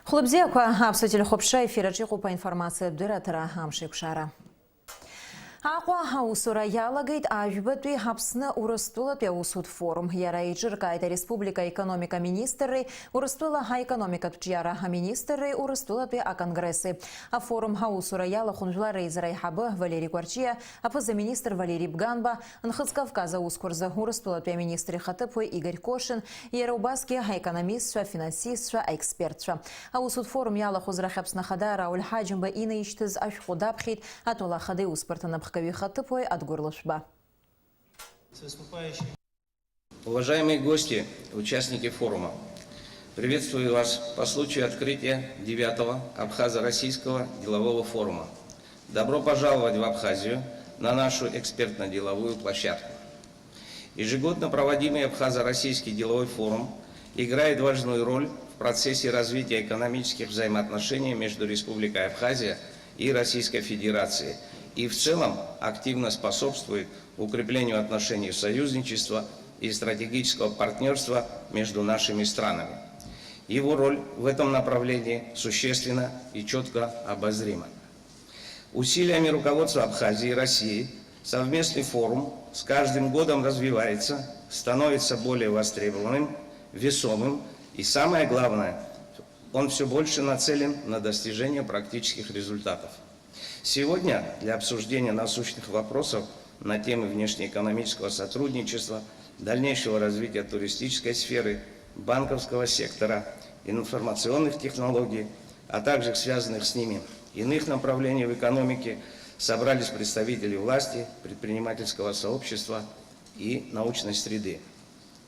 Хлопзеква абсолютно хопша эфирачи по информации дыратора амшикшара. Аква хаусура ялагает ажбатви хапсна урастула пяусуд форум. Яра иджиркайта республика экономика министры урастула ха экономика тучьяра министры урастула пя конгрессы. А форум хаусура яла хунжла рейзера хаба Валерий Кварчия, а позаминистр Валерий Бганба, Нхацкавказа ускорза урастула пя министры хатыпой Игорь Кошин, яра убаски ха экономистша, финансистша, экспертша. А усуд форум яла хузра хапсна хада Рауль Хаджимба ина иштыз ашхудабхит, а тула хады успартана Уважаемые гости, участники форума, приветствую вас по случаю открытия 9-го Абхазо-Российского делового форума. Добро пожаловать в Абхазию на нашу экспертно-деловую площадку. Ежегодно проводимый Абхазо-Российский деловой форум играет важную роль в процессе развития экономических взаимоотношений между Республикой Абхазия и Российской Федерацией, и в целом активно способствует укреплению отношений союзничества и стратегического партнерства между нашими странами. Его роль в этом направлении существенна и четко обозрима. Усилиями руководства Абхазии и России совместный форум с каждым годом развивается, становится более востребованным, весомым и, самое главное, он все больше нацелен на достижение практических результатов. Сегодня для обсуждения насущных вопросов на темы внешнеэкономического сотрудничества, дальнейшего развития туристической сферы, банковского сектора, информационных технологий, а также связанных с ними иных направлений в экономике, собрались представители власти, предпринимательского сообщества и научной среды.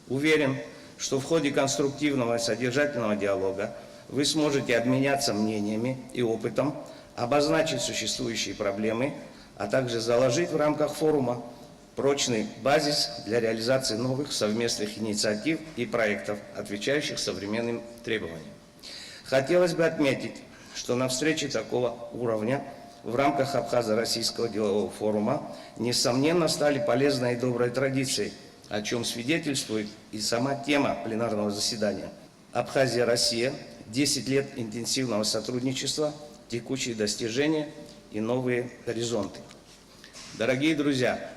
Уверен, что в ходе конструктивного и содержательного диалога вы сможете обменяться мнениями и опытом, обозначить существующие проблемы, а также заложить в рамках форума прочный базис для реализации новых совместных инициатив и проектов, отвечающих современным требованиям. Хотелось бы отметить, что на встрече такого уровня в рамках Абхазо-Российского делового форума несомненно стали полезной и доброй традицией, о чем свидетельствует и сама тема пленарного заседания. Абхазия-Россия, 10 лет интенсивного сотрудничества, текущие достижения и новые горизонты. Дорогие друзья,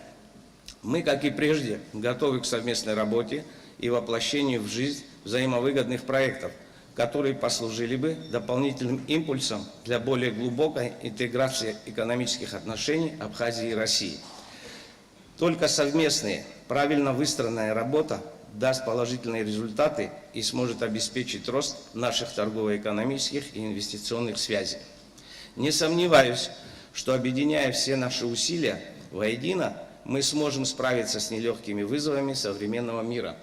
мы, как и прежде, готовы к совместной работе и воплощению в жизнь взаимовыгодных проектов, которые послужили бы дополнительным импульсом для более глубокой интеграции экономических отношений Абхазии и России. Только совместная, правильно выстроенная работа даст положительные результаты и сможет обеспечить рост наших торгово-экономических и инвестиционных связей. Не сомневаюсь, что, объединяя все наши усилия воедино, мы сможем справиться с нелегкими вызовами современного мира.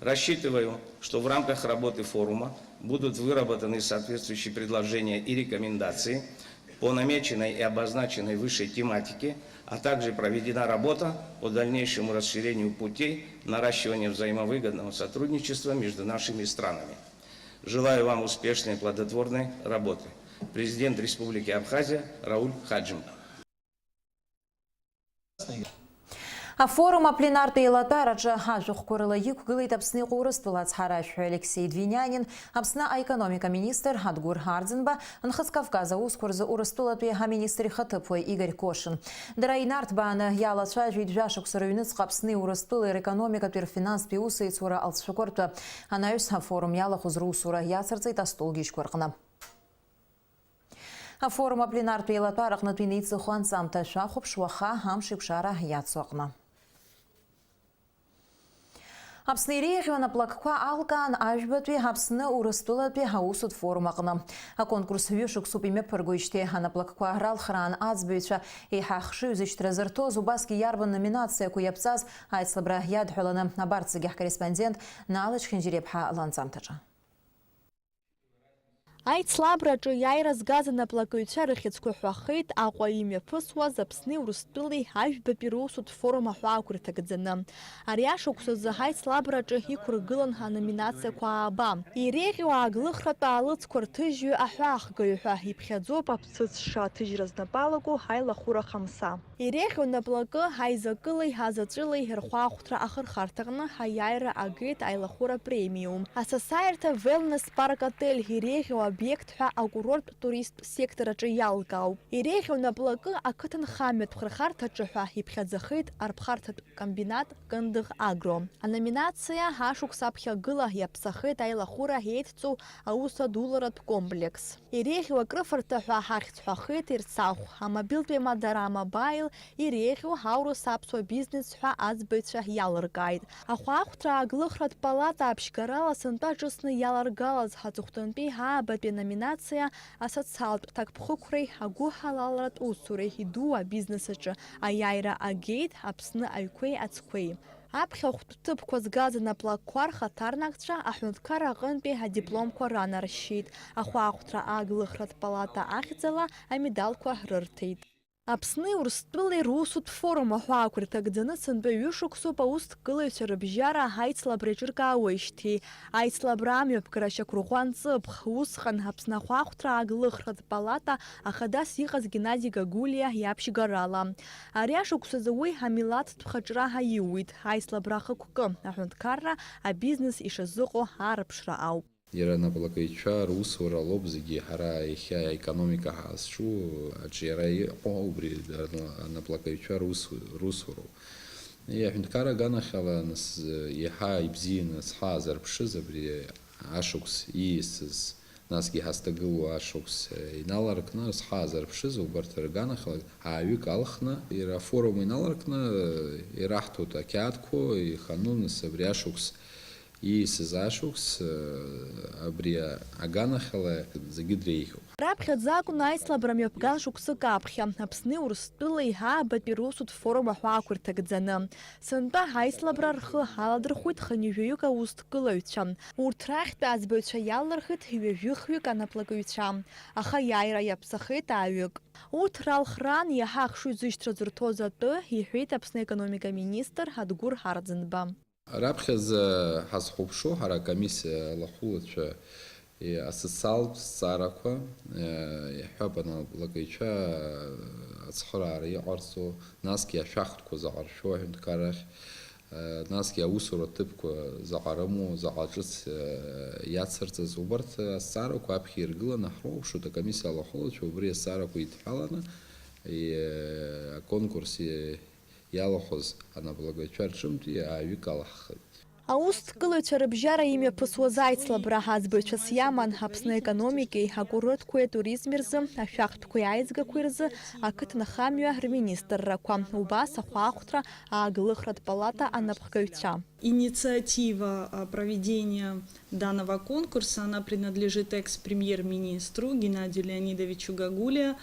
Рассчитываю, что в рамках работы форума будут выработаны соответствующие предложения и рекомендации по намеченной и обозначенной высшей тематике, а также проведена работа по дальнейшему расширению путей наращивания взаимовыгодного сотрудничества между нашими странами. Желаю вам успешной и плодотворной работы. Президент Республики Абхазия Рауль Хаджимба. А форума пленарта и латараджа хажух курыла юкгылы тапсны курыстулац хараш Алексей Двинянин, апсна экономика министр Адгур Хардзенба, Нхацкавказа ускурза урыстулатуя ха министр хатыпой Игорь Кошин. Драйнарт бана яла чажвид жашук сырыйныц капсны урыстулы экономика тыр финанс пиусы и цура алцшукорту. Анаюс форум яла хузру сура яцарцы и тастулгиш куркна. А форума пленарту и латарах на твинейцы хуан самта шахуп шуаха хамшик шара яцокна. Апсны региона плакка алкан ажбатви апсны урыстулатви хаусуд форумақна. А конкурс вюшук супиме пыргуичте ана плакка аграл хран азбюча и хахши үзиштразырто зубаски ярбан номинация куяпсаз айцлабра ядхулана набарцыгях корреспондент Налыч Хинжирепха лансамтача. Аицлабраҿы иааира згаз анаплакыҩцәа рыхьыӡқәа ҳәахеит Аҟәа имҩаԥысуаз Аԥсни Урыстәылеи Ажәбатәи русутә форум аҳәаақәа рҭагӡаны. Ари ашықәс азы ҳаицлабраҿы иқәыргылан аноминациақәа ааба. Иреиӷьу ааглыхратәы аалыҵқәа рҭыжьҩы аҳәаахгаҩ ҳәа иԥхьаӡоуп аԥсыӡ шаҭыжьра знапалаго ҳаилахәыра хамса. Иреиӷьу наплакы ҳаизакылеи ҳазаҵәылеи рхәаахәҭра ахырхарҭаҟны ҳаиааира агеит аилахәыра премиум. Асасааирҭа Wellness Park Отель иреиӷьу объект ҳәа акурорттә туристтә сектораҿы иалкаауп. Иреиӷьу наплакы ақыҭанхамҩатә хырхарҭаҿы ҳәа иԥхьаӡахеит арԥхарҭатә комбинат Кындыӷ Агро. Аноминациа ҳашықәс аԥхьагыла иаԥсахеит аилахәыра еидҵоу аусадуларатә комплекс. Иреиӷьу акрыфарҭа ҳәа ҳахьцәҳәахеит Ерцахә, амобилтә еимадара амобаил, иреиӷьу ҳаурыс аԥсуа бизнес ҳәа аӡбаҩцәа иалыркааит. Ахәаахәҭра ааглыхратә палата аԥшьгарала сынтәа ҿыцны иаларгалаз ҳаҵыхәтәантәи ҳаабатәи номинациа асоциалтә ҭакԥхықәреи агәыҳалалратә усуреи идуу абизнес аҿы аиааира агеит Аԥсны аҩқәеи ацқәеи. Аԥхьахәтә ҭыԥқәа згаз анаплакқәа рхаҭарнакцәа аҳәынҭқар аҟынтәи адипломқәа ранаршьшьит. Ахәаахәҭра ааглыхратә палата ахьӡала амедалқәа рырҭеит. Аԥсни Урыстәылеи русутә форум аҳәаақәа рҭагӡаны сынтәа ҩышықәсоуп аусҭкылаҩцәа рыбжьара аицлабра иҿыркаауеижьҭеи. Аицлабра амҩаԥгара шьақәырӷәӷәан ҵыԥх. Усҟан Аԥсны ахәаахәҭра ааглыхратә палата ахадас иҟаз Геннади Гагулиа иаԥшьгарала. Ари ашықәс азы уи амилаҭтә хаҿра ҳаиуит. Аицлабра ахықәкы аҳәынҭқарра абизнес ишазыҟоу арыԥшра ауп. Иара анаплакыҩцәа русура лоуп зегьы ҳара иахьа аекономика ҳазҿу аҿиара иҟоу убри анаплакыҩцәа русуроуп. Аҳәынҭқар аганахьала нас иаҳа ибзианы зҳаазарԥшыз абри ашықәс ииасыз, насгьы ҳазҭагылоу ашықәс иналаркны зҳаазарԥшыз убарҭ рганахьала ааҩык алхны иара афорум иналаркны ираҳҭоит ақьаадқәа ихану нас абри ашықәс ииасыз ашықәс абри аганахьала зегьы дреиӷьуп. Раԥхьаӡа акәын аицлабра мҩаԥган шықәсык аԥхьа Аԥсни Урыстәылеи ҳаабатәи русутә форум аҳәаақәа рҭагӡаны. Сынтәа ҳаицлабра рхы ҳаладырхәит хынҩажәаҩык аусҭкылаҩцәа. Урҭ рахьтәи аӡбаҩцәа иалырхит ҩажәихҩык анаплакыҩцәа. Аха иааира иаԥсахеит ааҩык. Урҭ ралхраан иаҳа ахшыҩ зышьҭра зырҭоз атәы, иҳәеит Аԥсны аекономика министр Адгәыр Ҳарӡынба. Раԥхьаӡа ҳазхәаԥшуа ҳара акомиссиа алахәылацәа асоциалтә зҵаарақәа иҳәап анаплакыҩцәа ацхыраара иҟарҵо, насгьы ашәахтәқәа заҟа ршәу аҳәынҭқар ахь, насгьы аусура ҭыԥқәа заҟа рымоу, заҟа ҿыц иацырҵаз убарҭ азҵаарақәа аԥхьа иргыланы ҳроуԥшуеит акомиссиа алахәылацәа убри азҵаарақәа идҳәаланы аконкурс иалахәыз анаплакыҩцәа рҿымҭ ааҩык алаҳхит. Аусҭкылаҩцәа рыбжьара имҩаԥысуаз аицлабра аӡбаҩцәас иаман Аԥсны аекономикеи, акурорткәеи, атуризми рзы, ашәахтәқәеи аизгақәеи рзы ақыҭнхамҩа рминистррақәа. Убас ахәаахәҭра ааглыхратә палата анапхгаҩцәа. Инициатива проведения данного конкурса, она принадлежит экс-премьер-министру Геннадию Леонидовичу Гагулия,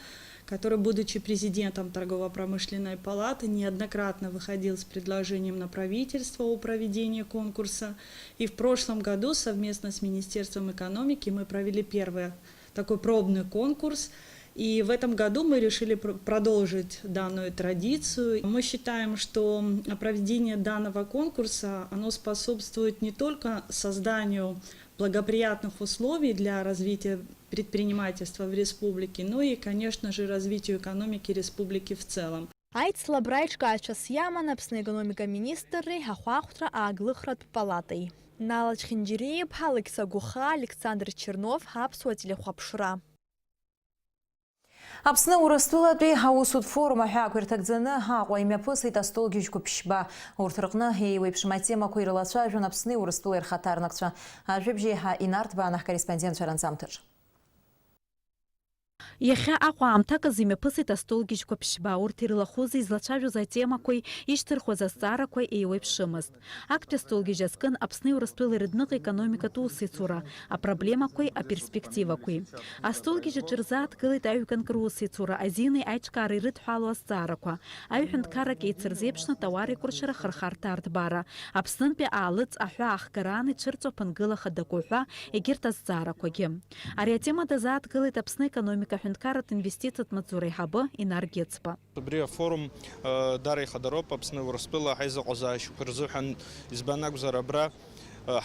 который, будучи президентом торгово-промышленной палаты, неоднократно выходил с предложением на правительство о проведении конкурса. И в прошлом году совместно с Министерством экономики мы провели первый такой пробный конкурс. И в этом году мы решили продолжить данную традицию. Мы считаем, что проведение данного конкурса, оно способствует не только созданию благоприятных условий для развития предпринимательства в республике, но и, конечно же, развитию экономики республики в целом. Аицлабра иҿкаацәас иаман Аԥсны аекономика министрреи ахәаахәҭра ааглыхратә палатай. Нала Чхинџьиреиԥҳа, Алықьса Гәыха, Александр Чернов, аԥсуа телехәаԥшра. Аԥсны Урыстәылатәи аусутә форум аҳәаақәа ирҭагӡаны Аҟәа имҩаԥысит астолгьежьқәа ԥшьба. Урҭ рҟны еиуеиԥшым атемақәа ирылацәажәон Аԥсни Урыстәылеи рхаҭарнакцәа. Ажәабжь еиҳа инарҭбаан аҳкорреспондентцәа ранҵамҭаҿ. Иахьа Аҟәа аамҭаказ имҩаԥысит астолгьежьқәа ԥшьба, урҭ ирылахәыз излацәажәоз атемақәеи ишьҭырхуаз азҵаарақәа еиуеиԥшымызт. Актәи астолгьежь азкын Аԥсни Урыстәылеи рыдныҟа економикатә усеицура, апроблемақәеи аперспективақәеи. Астолгьежь аҿы рзааҭгылеит аҩганк русеицура, азинеи аиҿкаареи ирыдҳәалоу азҵаарақәа, аҩҳәынҭқаррак еицырзеиԥшны тауареикәыршара хырхарҭа арҭбара, Аԥснынтәи аалыҵ аҳәа аахгараан ицәырҵо аԥынгыла хадақәа ҳәа егьырҭ азҵаарақәагьы. Ари атема дазааҭгылеит Аԥсны економика ҳәынҭқарратә инвестициатә маҵзура аиҳабы Инар Гьыцба. Абри афорум дара ихадароуп Аԥсны Урыстәыла ҳаизыҟазаашьақәа рзыҳәан, избан акәзар абра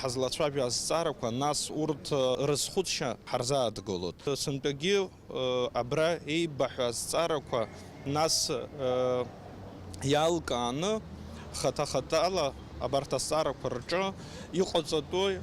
ҳазлацәажәо азҵаарақәа, нас урҭ рызхәыцшьа ҳарзааҭгылоит. Сынтәагьы абра еибаҳәо азҵаарақәа нас иалкааны хата-хатала абарҭ азҵаарақәа рҿы иҟаҵатәу,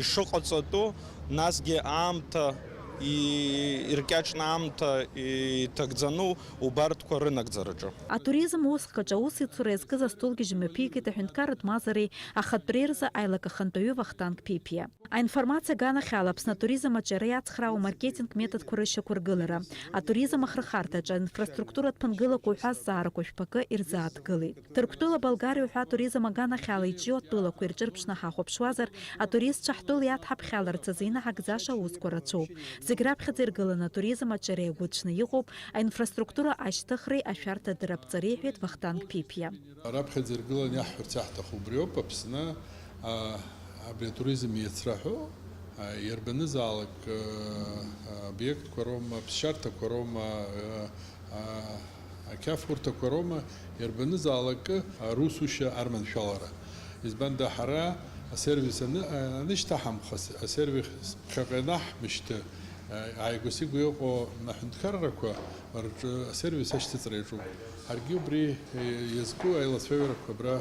ишыҟаҵатәу, насгьы аамҭа иркьаҿны аамҭа иҭагӡану убарҭқәа рынагӡараҿы. Атуризм усҟаҿ аусеицура иазкыз астолгьежь мҩаԥигеит аҳәынҭқарратә маӡареи ахатәреи рзы аилакахантәаҩы Вахтанг Ԥиԥиа. Аинформациа аганахьала Аԥсны атуризм аҿиара иацхраауа маркетинг методқәа рышьақәыргылара, атуризм ахырхарҭаҿы аинфраструктуратә ԥынгылақәа уҳәа азҵаарақәа шәпакы ирзааҭгылеит. Ҭырқәтәыла Болгариа уҳәа атуризм аганахьала иҿио атәылақәа ирҿырԥшны ҳахәаԥшуазар, атуристцәа ҳтәыла иадҳаԥхьаларц азы инаҳагӡаша аусқәа рацәоуп. Зегь раԥхьаӡа иргыланы атуризм аҿиара иагәыҭшны иҟоуп аинфраструктура ашьҭыхреи ашәарҭа дырабҵареи, иҳәеит Вахтанг Ԥиԥиа. Раԥхьаӡа иргыланы иаҳҳәарц иаҳҭаху убри ауп. Аԥсны абри атуризм иацраҳәо иарбанызаалак обиектқәа роума, ԥсшьарҭақәа роума, ақьафурҭақәа роума, иарбанызаалак русушьа арманшәалара. Избан да ҳара асервис анышьҭаҳамхыз, асервис ԥхьаҟа ианаҳмышьҭы, ааигәа-сигәа иҟоу аҳәынҭқаррақәа рҿы асервис ашьҭыҵра иаҿуп. Ҳаргьы убри иазку аилацәажәарақәа абра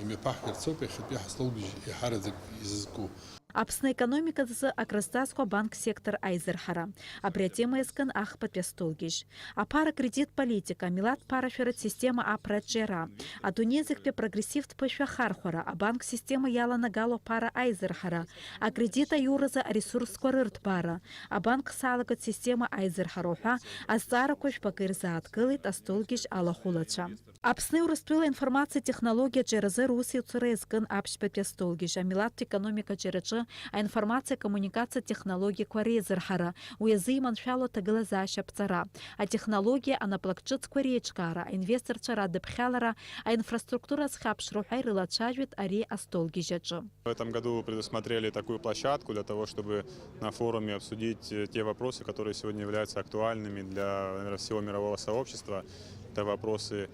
имҩаԥаҳгарц ауп иахьатәи ҳастолгьежь иҳараӡак изызку. Аԥсны економиказы акрызҵазкуа банк сектор аизырҳара. Абри атема иазкын ахԥатәи астолгьежь. Аԥара кредит политика, амилаҭ ԥарашәаратә система апроаҿиара, адунеизыктәи апрогрессивтә ԥышәа ахархәара, абанк система иаланагало аԥара аизырҳара, акредит аиуразы аресурсқәа рырҭбара, абанк салагатә система аизырҳара уҳәа азҵаарақәа шәпакы ирзааҭгылеит астолгьежь алахәылацәа. Аԥсны Урыстәыла аинформациа технологиа аҿиаразы русеицура иазкын аԥшьбатәи астолгьежь, амилаҭтә економика аҿиараҿы аинформациа коммуникациа технологиақәа реизырҳара, уи азы иманшәало аҭагылазаашьа ԥҵара, атехнологиа анаплак ҿыцқәа реиҿкаара, аинвесторцәа радыԥхьалара, аинфраструктура азхьаԥшра уҳәа ирылацәажәеит ари астолгьежь аҿы. В этом году предусмотрели такую площадку для того, чтобы на форуме обсудить те вопросы, которые сегодня являются актуальными для, наверное, всего мирового сообщества. Это вопросы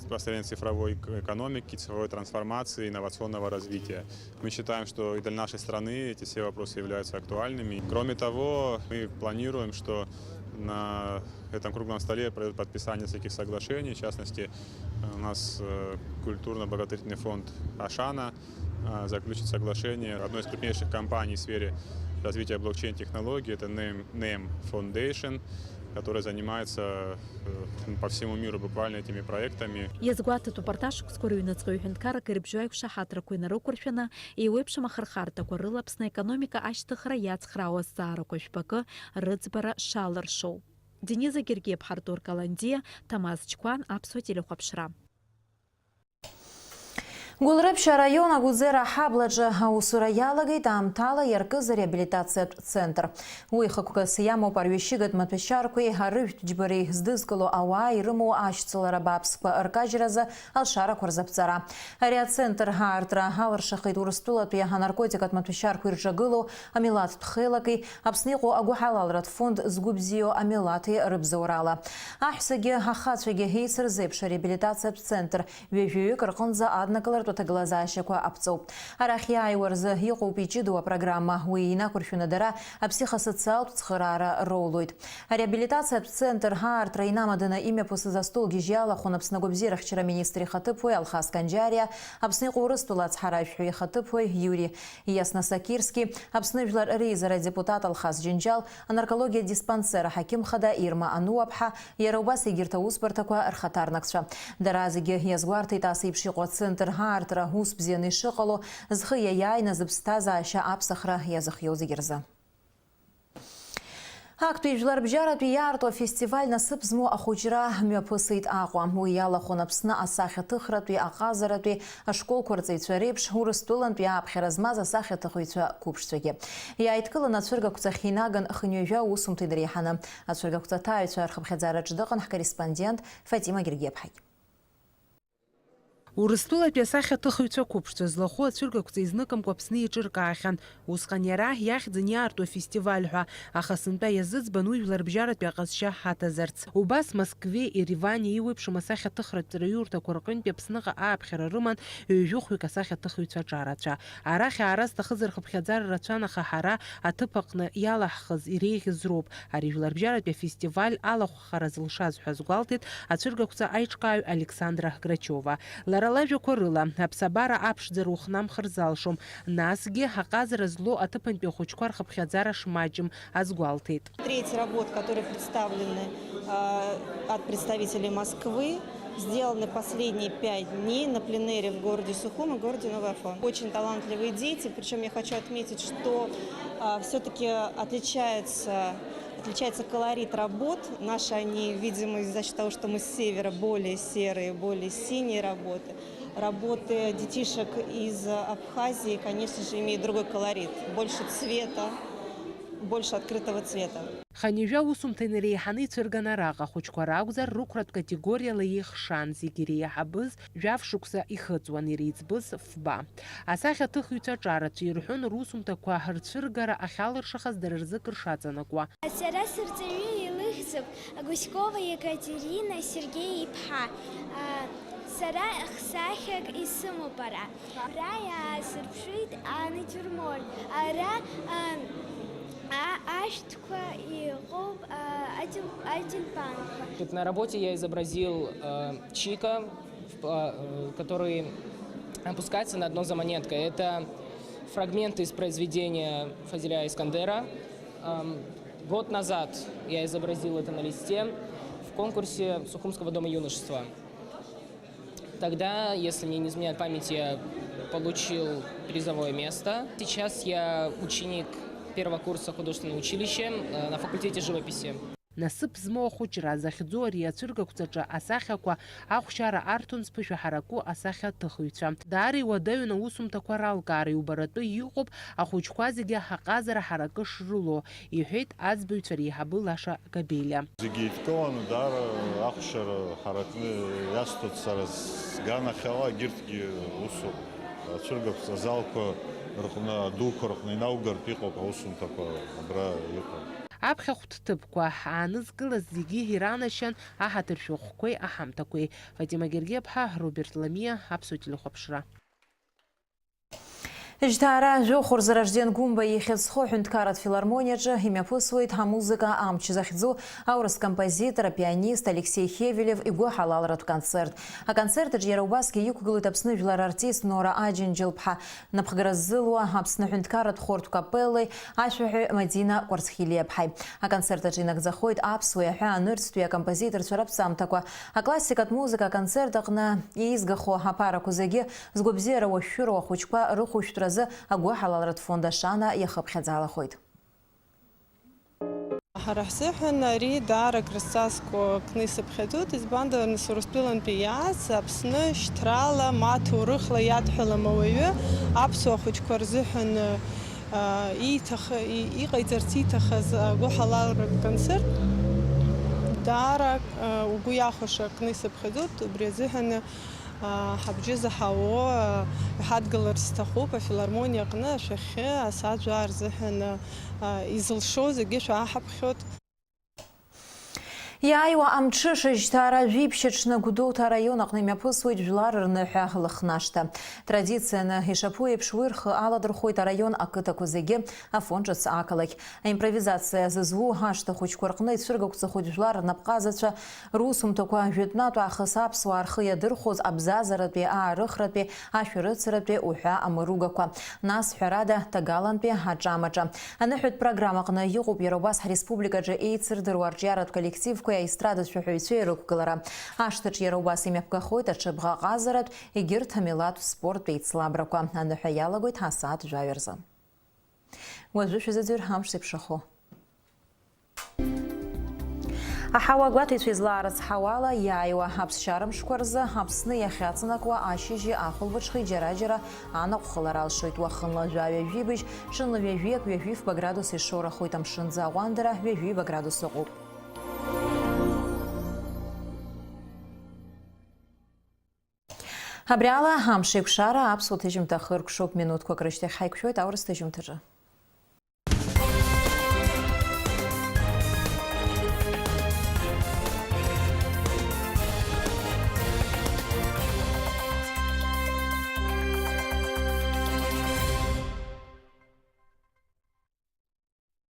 построения цифровой экономики, цифровой трансформации, инновационного развития. Мы считаем, что и для нашей страны эти все вопросы являются актуальными. Кроме того, мы планируем, что на этом круглом столе пройдет подписание всяких соглашений. В частности, у нас культурно-благотворительный фонд Ашана заключит соглашение одной из крупнейших компаний в сфере развития блокчейн-технологий. Это NEM Foundation, который занимается по всему миру буквально этими проектами. Иазгәаҭатәуп арҭ ашықәсқәа рыҩныҵҟа ҩ-ҳәынҭқаррак ирыбжьоу аиқәшаҳаҭрақәа инарықәыршәаны еиуеиԥшым ахырхарҭақәа рыла Аԥсны економика ашьҭыхра иацхраауа азҵаарақәа шәпакы рыӡбара шалыршоу. Дениза Гергиев, Артур Каландиа, Тамаз Чкәан, Аԥсуа телехәаԥшра. Гәылрыԥшьа район Агәыӡера ҳаблаҿы аусура иалагеит аамҭала иаркыз ареабилитациатә центр. Уи хықәкыс иамоуп арҩышьыгатә маҭәашьарақәеи арыжәтә џьбареи здызкыло ауаа ирымоу ашьцылара бааԥсқәа ркажьразы алшарақәа рзаԥҵара. Ари ацентр ҳаартра алыршахеит Урыстәылатәи анаркотикатә маҭәашьарақәа ирҿагылоу амилаҭтә хеилагеи, Аԥсны иҟоу агәаҳалалратә фонд згәы бзиоу амилаҭи рыбзоурала. Аҳәсагьы ахацәагьы еицырзеиԥш ареабилитациатә центр ҩажәаҩык рҟынӡа аднакылартә аҭагылазаашьақәа аԥҵоуп. Арахь иааиуа рзы иҟоуп иҷыдоу апрограмма, уи инақәыршәаны дара аԥсихосоциалтә цхыраара роулоит. Ареабилитациатә центр ҳаартра инамаданы имҩаԥысыз астолгьежь иалахәын Аԥсны агәабзиарахьчара министр ихаҭыԥуаҩ Алхас Канџьариа, Аԥсны иҟоу Урыстәыла ацҳаражәҳәаҩ ихаҭыԥуаҩ Юрий Иаснасакирски, Аԥсны жәлар реизара депутат Алхас Џьынџьал, анаркологиа диспансер аҳақьымхада Ирма Ануаԥҳа, иара убас егьырҭ аусбарҭақәа рхаҭарнакцәа. Дара зегьы иазгәарҭеит ас еиԥш иҟоу ацентр ҳаартра ус бзианы ишыҟало, зхы иаиааины зыԥсҭазаашьа аԥсахра иазыхиоу зегьы рзы. Актәи жәлар бжьаратәи иаарту афестиваль насыԥ змоу ахәыҷра мҩаԥысит Аҟәа. Уи иалахәын Аԥсны асахьаҭыхратәи, аҟазаратәи ашколқәа рҵаҩцәа реиԥш Урыстәылантәи ааԥхьара змаз асахьаҭыхыҩцәа қәыԥшцәагьы. Иааидкыланы ацәыргақәҵахь инаган хынҩажәа аусумҭа идыреиҳаны. Ацәыргақәҵаҭаҩцәа рхыԥхьаӡараҿы дыҟан ҳкорреспондент Фатима Гергиаԥҳагь. Урыстәылатәи асахьаҭыхыҩцәа қәыԥшцәа злахәу ацәыргақәҵа изныкымкәа Аԥсны иҿыркаахьан. Усҟан иара иахьӡын иаарту афестиваль ҳәа, аха сынтәа иазыӡбан уи жәлар бжьаратәи аҟазшьа ҳаҭазарц. Убас Москвеи, Еревани еиуеиԥшым асахьаҭыхратә рҩурҭақәа рҟынтәи Аԥсныҟа ааԥхьара рыман ҩажәохәҩык асахьаҭыхыҩцәа ҿарацәа. Арахь аара зҭахыз рхыԥхьаӡара рацәан, аха ҳара аҭыԥ аҟны иалаҳхыз иреиӷьыз роуп. Ари жәлар бжьаратәи афестиваль алахәхара зылшаз ҳәа азгәалҭеит ацәыргақәҵа аиҿкааҩ Александра Грачова. Лажәақәа рыла аԥсабара аԥшӡара ухнамхыр залшом. Насгьы ҳаҟазара злоу аҭыԥантәи ахәыҷқәа рхыԥхьаӡара шмаҷым азгәалҭеит. Треть работ, которые представлены от представителей Москвы, сделаны последние 5 дней на пленэре в городе Сухум и городе Новый Афон. Очень талантливые дети, причем я хочу отметить, что все-таки отличается колорит работ. Наши они, видимо, за счет того, что мы с севера, более серые, более синие работы. Работы детишек из Абхазии, конечно же, имеют другой колорит. Больше цвета, больше открытого цвета. Ханҩажәа аусумҭа инареиҳаны ицәырган араҟа ахәыҷқәа ракәзар, рықәратә категориала еихшан, зегьы иреиҳабыз жәаф шықәса ихыҵуан, иреиҵбыз фба. Асахьаҭыхыҩцәа ҿарацәа ирҳәон русумҭақәа рцәыргара ахьалыршахаз дара рзы кыр шаҵанакуа. Сара сырҵаҩы илыхьӡуп Гуськова Екатерина Сергеи-иԥҳа. Сара хсахьак исымоуп ара. Ара иаасырԥшит анатюрморт. Ара ашәҭқәа иҟоуп адельпанқәа. На работе я изобразил Чика, который опускается на дно за монеткой. Это фрагменты из произведения Фазиля Искандера. Год назад я изобразил это на листе в конкурсе Сухумского дома юношества. Тогда, если мне не изменяет память, я получил призовое место. Сейчас я ученик первого курса художественного училища на факультете живописи. Насыԥ змоу ахәыҷра захьӡу ари ацәыргақәҵаҿы асахьақәа ахәшьара арҭон зԥышәаҳараку асахьаҭыхыҩцәа. Даара иуадаҩын аусумҭақәа ралкаара, иубаратәы иҟоуп ахәыҷқәа зегьы ҳаҟазара ҳаракы шрылоу, иҳәеит аӡбаҩцәа реиҳабы Лаша Габелиа. Зегьы еидкыланы даара ахәшьара ҳаракны иасҭоит сара сганахьала, егьырҭгьы усуп. Ацәыргақәҵа азалқәа рҟны, адуқәа рҟны инаугартә иҟоуп аусумҭақәа абра иҟоуп. Аԥхьа хәҭҭыԥқәа аанызкылаз зегьы иранашьан аҳаҭыршәахәқәеи аҳамҭақәеи. Фатима Гергиаԥҳа, Роберт Ламиа, Аԥсуа телехәаԥшра. Ижьҭаара жәохәыр Заражден Гәымба ихьыӡхо аҳәынҭқарратә филармониаҿы имҩаԥысуеит ҳамузыка амч захьӡу аурыс композитор, апианист Алексей Хевелев игәы ҳалалратә концерт. Аконцерт аҿы иара убасгьы иқәгылоит Аԥсны жәлар артист Нора Аџьынџьал-ԥҳа, напхгара ззылуа Аԥсны аҳәынҭқарратә хортә капеллеи ашәаҳәаҩ Мадина Кәарцхелиаԥҳаи. Аконцерт аҿы инагӡахоит аԥсуеи аҳәаанырцәтәи акомпозиторцәа раԥҵамҭақәа. Аклассикатә музыка аконцерт аҟны еизгахо аԥарақәа зегьы згәабзиара уашәшәыроу ахәыҷқәа рыхәышәтәразы агәы ҳалалратә фонд ашана иахыԥхьаӡалахоит. Ҳара ҳзыҳәан ари даара крызҵазкуа кны исыԥхьаӡоит, избанда нас Урыстәылантәи иааз Аԥсны шьҭрала, ма ҭоурыхла иадҳәалам ауаҩы аԥсуа ахәыҷқәа рзыҳәан иҟаиҵарц ииҭахыз агәы ҳалалратә концерт даара угәы иахәаша кны исыԥхьаӡоит, убри азыҳәан ҳабжьы заҳауо иҳадгыларц сҭахуп афилармониа аҟны ашәахьы асаӡәаа рзыҳәан изылшо зегьы шәааҳаԥхьоит. Иааиуа амҽыша ижьҭаара жәиԥшьаҽны Гәдоуҭа араион аҟны имҩаԥысуеит жәлар рныҳәа лыхнашҭа. Традицианы ишаԥу еиԥш уи рхы аладырхәоит араион ақыҭақәа зегьы афонд ҿыц ақалақь. Аимпровизациа зызу ашҭа хәыҷқәа рҟны ицәыргақәҵахоит жәлар рнапҟазацәа, русумҭақәа жәытәнатә аахыс аԥсуаа рхы иадырхәоз абзазаратәи, аарыхратәи, ашәарыцаратәи уҳәа амыругақәа. Нас ҳәарада Тагалантәи аҿамаҿа. Аныҳәатә программа аҟны иҟоуп иара убас ҳреспубликаҿы еицырдыруа арҿиаратә коллективқәа аестрадатә шәаҳәаҩцәеи рықәгылара. Ашҭаҿ иара убас имҩаԥгахоит аҽыбӷаҟазаратә, егьырҭ амилаҭтә спорттә еицлабрақәа. Аныҳәа иалагоит ҳасааҭ жәаҩа рзы. Уажәы шәазыӡырҩ ҳамш зеиԥшрахо. Аҳауа гәаҭеицәа излаарыцҳауала иааиуа аԥсшьара мшқәа рзы Аԥсны иахьаҵанакуа ашьыжьи ахәылбыҽхеи џьара-џьара анаҟәхалара алшоит. Уахынла жәа-ҩажәибжь, ҽынла ҩажәиак, ҩажәифба градус ишоурахоит. Амшынӡа аҟәандара ҩажәиба градус ыҟоуп. Абри ала амш еиқәшара аԥсуа ҭыжьымҭа хыркәшоуп. Минуҭқәак рышьҭахь ҳаиқәшәоит аурыс ҭыжьымҭаҿы.